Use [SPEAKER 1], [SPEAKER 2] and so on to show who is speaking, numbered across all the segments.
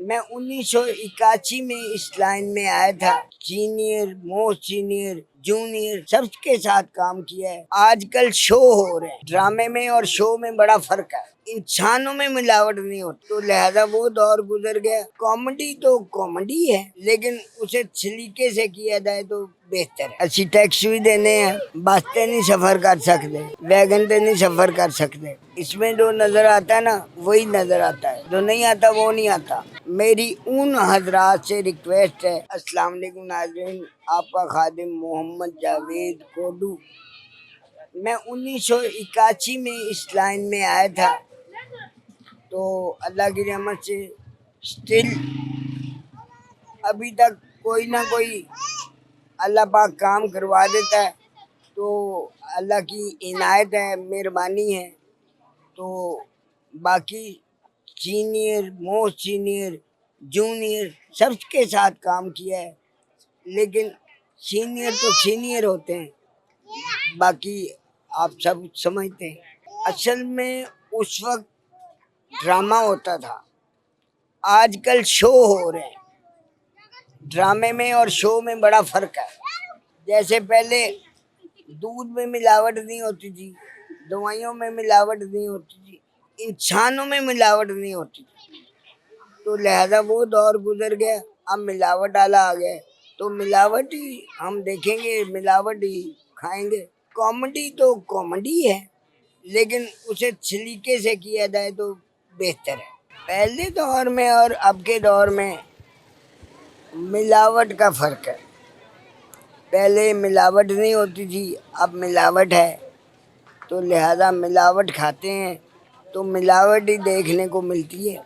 [SPEAKER 1] میں 1981 میں اس لائن میں آیا تھا. سینئر موسٹ سینئر جونیئر سب کے ساتھ کام کیا ہے. آج کل شو ہو رہے ہیں، ڈرامے میں اور شو میں بڑا فرق ہے. انسانوں میں ملاوٹ نہیں ہوتی، تو لہذا وہ دور گزر گیا. کامیڈی تو کامیڈی ہے، لیکن اسے سلیقے سے کیا جائے تو بہتر ہے. اسی ٹیکس بھی دینے ہیں، بس تے نہیں سفر کر سکتے، ویگن تے نہیں سفر کر سکتے. اس میں جو نظر آتا ہے نا وہی نظر آتا ہے، جو نہیں آتا وہ نہیں آتا. میری ان حضرات سے ریکویسٹ ہے. السلام علیکم ناظرین، آپ کا خادم محمد جاوید کوڈو. میں 1981 میں اس لائن میں آیا تھا، تو اللہ کی رحمت سے اسٹل ابھی تک کوئی نہ کوئی اللہ پاک کام کروا دیتا ہے. تو اللہ کی عنایت ہے، مہربانی ہے. تو باقی سینئر موسٹ سینئر جونیئر سب کے ساتھ کام کیا ہے، لیکن سینئر تو سینئر ہوتے ہیں، باقی آپ سب سمجھتے ہیں. اصل میں اس وقت ڈرامہ ہوتا تھا، آج کل شو ہو رہے ہیں. ڈرامے میں اور شو میں بڑا فرق ہے. جیسے پہلے دودھ میں ملاوٹ نہیں ہوتی تھی، دوائیوں میں ملاوٹ نہیں ہوتی تھی، انسانوں میں ملاوٹ نہیں ہوتی تھی. تو لہذا وہ دور گزر گیا، اب ملاوٹ والا آ گیا. تو ملاوٹ ہی ہم دیکھیں گے، ملاوٹ ہی کھائیں گے. کامیڈی تو کامیڈی ہے، لیکن اسے سلیقے سے کیا جائے تو بہتر ہے. پہلے دور میں اور اب کے دور میں ملاوٹ کا فرق ہے. پہلے ملاوٹ نہیں ہوتی تھی، اب ملاوٹ ہے. تو لہذا ملاوٹ کھاتے ہیں تو ملاوٹ ہی دیکھنے کو ملتی ہے.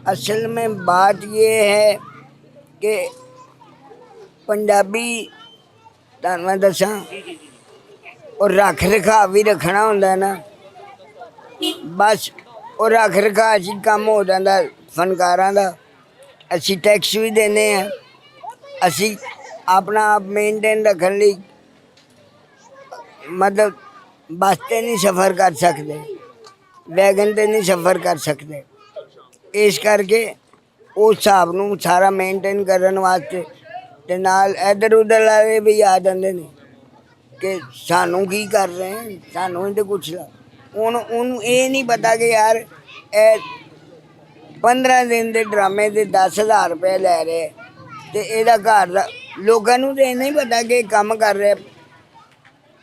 [SPEAKER 1] اصل میں بات یہ ہے کہ پنجابی میں دساں اور رکھ رکھا بھی رکھنا ہوتا ہے نا، بس اور رکھ رکھا اسی کام ہو جاتا فنکاراں دا. اسی ٹیکس بھی دینے ہیں، اسی اپنا آپ مینٹین رکھن لی مطلب بس تے نہیں سفر کر سکتے، ویگن تے نہیں سفر کر سکتے. اس کر کے اس حساب نو سارا مینٹین کرن واسطے تے نال ادھر ادھر والے بھی آ جاندے نے کہ سانوں کی کر رہے ہیں، سانوں ہی تو کچھ لا. انہوں یہ نہیں پتا کہ یار 15 دن دے ڈرامے دے 10,000 روپے لے رہے تے یہ گھر لوگوں تو یہ نہیں پتا کہ کام کر رہے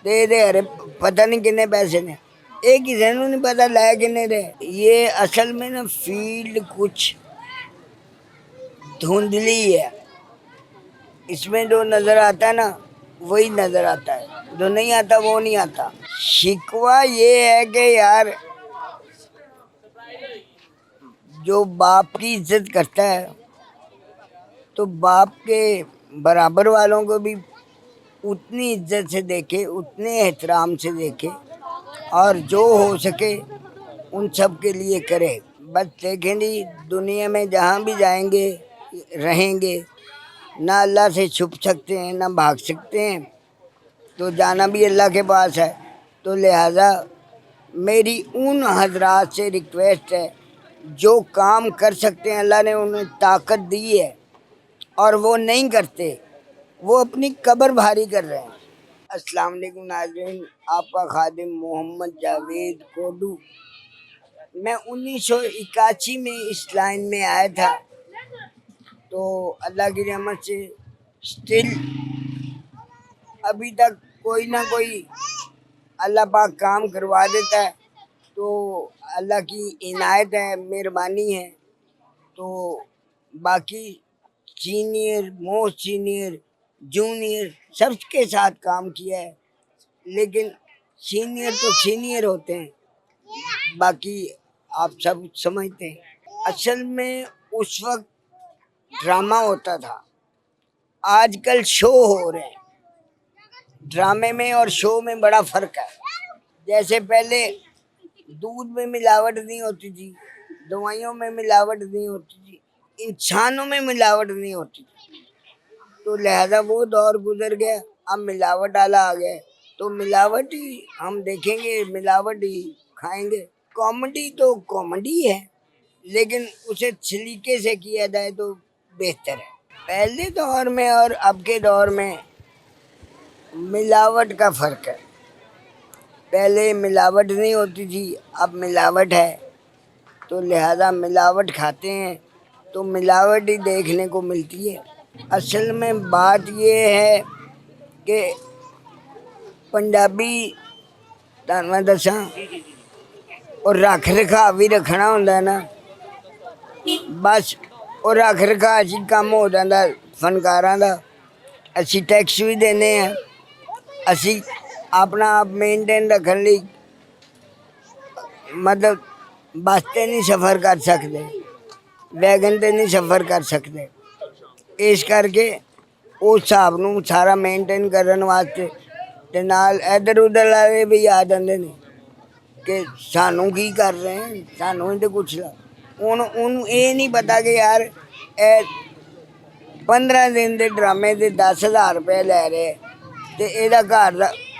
[SPEAKER 1] تے یہ پتہ نہیں کنے پیسے نے. یہ کسی نے نہیں پتا لے کنے رہے. یہ اصل میں نا فیلڈ کچھ دھندلی ہے. اس میں جو نظر آتا ہے نا وہی نظر آتا ہے، جو نہیں آتا وہ نہیں آتا. شکوہ یہ ہے کہ یار جو باپ کی عزت کرتا ہے تو باپ کے برابر والوں کو بھی اتنی عزت سے دیکھے، اتنے احترام سے دیکھے، اور جو ہو سکے ان سب کے لیے کرے. بس دیکھیں جی، دنیا میں جہاں بھی جائیں گے رہیں گے، نہ اللہ سے چھپ سکتے ہیں نہ بھاگ سکتے ہیں، تو جانا بھی اللہ کے پاس ہے. تو لہذا میری ان حضرات سے ریکویسٹ ہے، جو کام کر سکتے ہیں اللہ نے انہیں طاقت دی ہے اور وہ نہیں کرتے، وہ اپنی قبر بھاری کر رہے ہیں. السلام علیکم ناظرین، آپ کا خادم محمد جاوید کوڈو. میں 1981 میں اس لائن میں آیا تھا، تو اللہ کی رحمت سے اسٹل ابھی تک کوئی نہ کوئی اللہ پاک کام کروا دیتا ہے. تو اللہ کی عنایت ہے، مہربانی ہے. تو باقی سینئر موسٹ سینئر جونیئر سب کے ساتھ کام کیا ہے، لیکن سینئر تو سینئر ہوتے ہیں، باقی آپ سب سمجھتے ہیں. اصل میں اس وقت ڈرامہ ہوتا تھا، آج کل شو ہو رہے ہیں. ڈرامے میں اور شو میں بڑا فرق ہے. جیسے پہلے دودھ میں ملاوٹ نہیں ہوتی تھی، دوائیوں میں ملاوٹ نہیں ہوتی تھی، انسانوں میں ملاوٹ نہیں ہوتی تھی. تو لہذا وہ دور گزر گیا، اب ملاوٹ والا آ گیا. تو ملاوٹ ہی ہم دیکھیں گے، ملاوٹ ہی کھائیں گے. کامیڈی تو کامیڈی ہے، لیکن اسے سلیقے سے کیا جائے تو بہتر ہے. پہلے دور میں اور اب کے دور میں ملاوٹ کا فرق ہے. پہلے ملاوٹ نہیں ہوتی تھی، اب ملاوٹ ہے، تو لہذا ملاوٹ کھاتے ہیں تو ملاوٹ ہی دیکھنے کو ملتی ہے. اصل میں بات یہ ہے کہ پنجابی میں دساں اور رکھ رکھا بھی رکھنا ہوتا ہے نا، بس اور رکھ رکھا جی کام ہو جاتا فنکاراں دا. اسی ٹیکس بھی دینے ہیں، اسی اپنا آپ مینٹین رکھن لی مطلب بس تے نہیں سفر کر سکتے، ویگن تے نہیں سفر کر سکتے. اس کر کے اس حساب نو سارا مینٹین کرن واسطے تے نال ادھر ادھر والے بھی آ جاندے نے کہ سانوں کی کر رہے ہیں، سانوں ہی تو کچھ انہوں یہ نہیں پتا کہ یار 15 دن دے ڈرامے دے 10,000 روپے لے رہے تے یہ گھر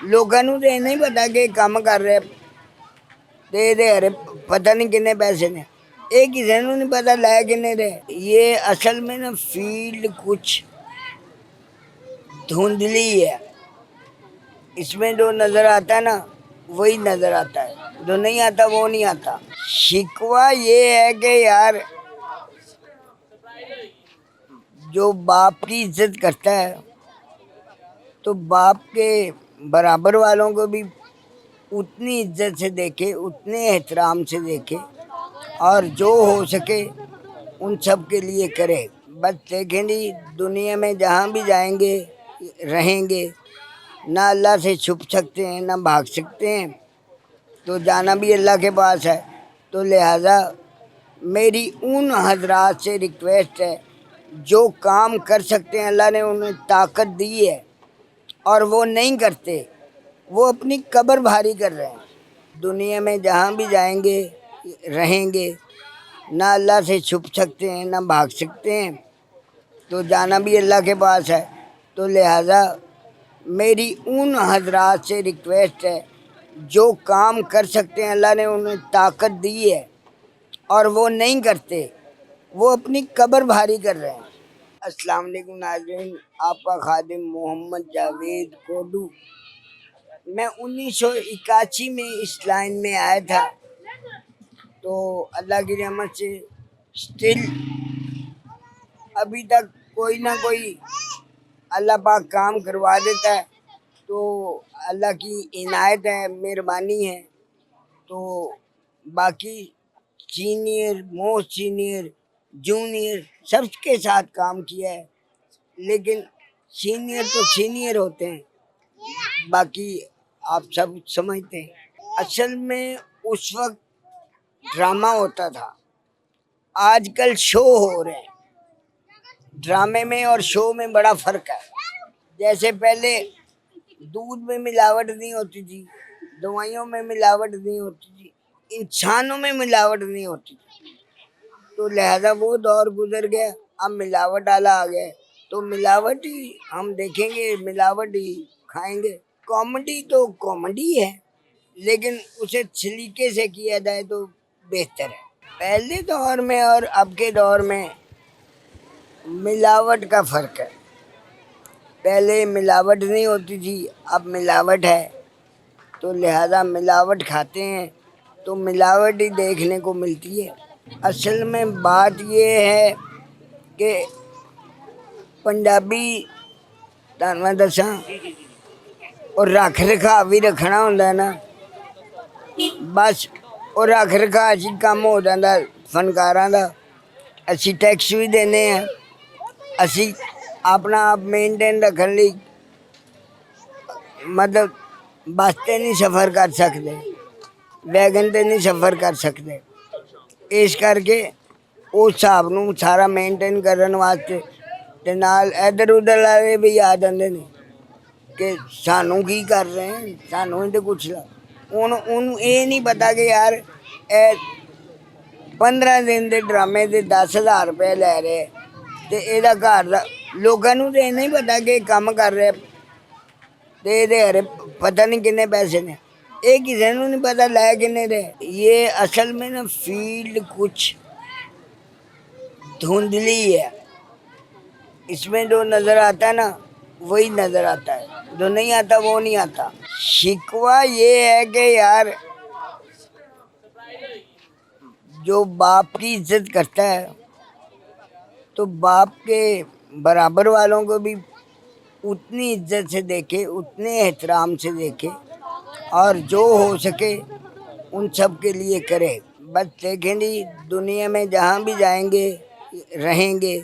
[SPEAKER 1] لوگوں تو یہ نہیں پتا کہ کام کر رہے تے یہ پتہ نہیں کنے پیسے نے، یہ کسی کو نہیں پتا لے کنے دے. یہ اصل میں نا فیلڈ کچھ دھندلی ہے، اس میں جو نظر آتا ہے نا وہی نظر آتا ہے، جو نہیں آتا وہ نہیں آتا. شکوہ یہ ہے کہ یار جو باپ کی عزت کرتا ہے تو باپ کے برابر والوں کو بھی اتنی عزت سے دیکھے، اتنے احترام سے دیکھے، اور جو ہو سکے ان سب کے لیے کرے. بس دیکھیں جی دنیا میں جہاں بھی جائیں گے رہیں گے، نہ اللہ سے چھپ سکتے ہیں نہ بھاگ سکتے ہیں، تو جانا بھی اللہ کے پاس ہے. تو لہٰذا میری ان حضرات سے ریکویسٹ ہے جو کام کر سکتے ہیں، اللہ نے انہیں طاقت دی ہے اور وہ نہیں کرتے، وہ اپنی قبر بھاری کر رہے ہیں. دنیا میں جہاں بھی جائیں گے رہیں گے، نہ اللہ سے چھپ سکتے ہیں نہ بھاگ سکتے ہیں، تو جانا بھی اللہ کے پاس ہے. تو لہٰذا میری ان حضرات سے ریکویسٹ ہے جو کام کر سکتے ہیں، اللہ نے انہیں طاقت دی ہے اور وہ نہیں کرتے، وہ اپنی قبر بھاری کر رہے ہیں. السلام علیکم ناظرین، آپ کا خادم محمد جاوید کوڈو. میں 1981 میں اس لائن میں آیا تھا، تو اللہ کی رحمت سے اسٹل ابھی تک کوئی نہ کوئی اللہ پاک کام کروا دیتا ہے، تو اللہ کی عنایت ہے، مہربانی ہے. تو باقی سینئر موسٹ سینئر جونیئر سب کے ساتھ کام کیا ہے، لیکن سینئر تو سینئر ہوتے ہیں، باقی آپ سب سمجھتے ہیں. اصل میں اس وقت ڈرامہ ہوتا تھا، آج کل شو ہو رہے ہیں. ڈرامے میں اور شو میں بڑا فرق ہے. جیسے پہلے دودھ میں ملاوٹ نہیں ہوتی تھی، دوائیوں میں ملاوٹ نہیں ہوتی تھی، انسانوں میں ملاوٹ نہیں ہوتی تھی، تو لہذا وہ دور گزر گیا. اب ملاوٹ والا آ گیا، تو ملاوٹ ہی ہم دیکھیں گے، ملاوٹ ہی کھائیں گے. کامیڈی تو کامیڈی ہے، لیکن اسے سلیقے سے کیا جائے تو بہتر ہے. پہلے دور میں اور اب کے دور میں ملاوٹ کا فرق ہے. پہلے ملاوٹ نہیں ہوتی تھی، اب ملاوٹ ہے، تو لہذا ملاوٹ کھاتے ہیں تو ملاوٹ ہی دیکھنے کو ملتی ہے. اصل میں بات یہ ہے کہ پنجابی میں دساں اور رکھ رکھا بھی رکھنا ہوتا ہے نا، بس اور رکھ رکھا جی کام ہو جاتا فنکاراں دا. اسی ٹیکس بھی دینے ہیں، اسی اپنا آپ مینٹین رکھن لی مطلب بس تے نہیں سفر کر سکتے، ویگن تے نہیں سفر کر سکتے. اس کر کے اس حساب نو سارا مینٹین کرن واسطے تے نال ادھر ادھر والے بھی آ جاندے نے کہ سانوں کی کر رہے ہیں، سانوں ہی تو کچھ انہوں یہ نہیں پتا کہ یار 15 دن دے ڈرامے دے 10,000 روپے لے رہے تے یہ گھر لوگوں تو یہ نہیں پتا کہ کام کر رہے تے یہ پتہ نہیں کنے پیسے نے، یہ کسی کو نہیں پتا لے کنے دے. یہ اصل میں نا فیلڈ کچھ دھندلی ہے، اس میں جو نظر آتا ہے نا وہی نظر آتا ہے، جو نہیں آتا وہ نہیں آتا۔ شکوہ یہ ہے کہ یار جو باپ کی عزت کرتا ہے تو باپ کے برابر والوں کو بھی اتنی عزت سے دیکھے، اتنے احترام سے دیکھے، اور جو ہو سکے ان سب کے لیے کرے۔ بس دیکھیں جی، دنیا میں جہاں بھی جائیں گے رہیں گے،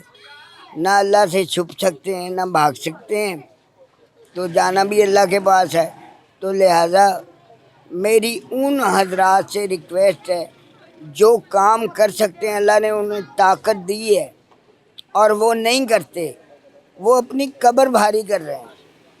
[SPEAKER 1] نہ اللہ سے چھپ سکتے ہیں نہ بھاگ سکتے ہیں، تو جانا بھی اللہ کے پاس ہے۔ تو لہٰذا میری ان حضرات سے ریکویسٹ ہے جو کام کر سکتے ہیں، اللہ نے انہیں طاقت دی ہے اور وہ نہیں کرتے، وہ اپنی قبر بھاری کر رہے ہیں۔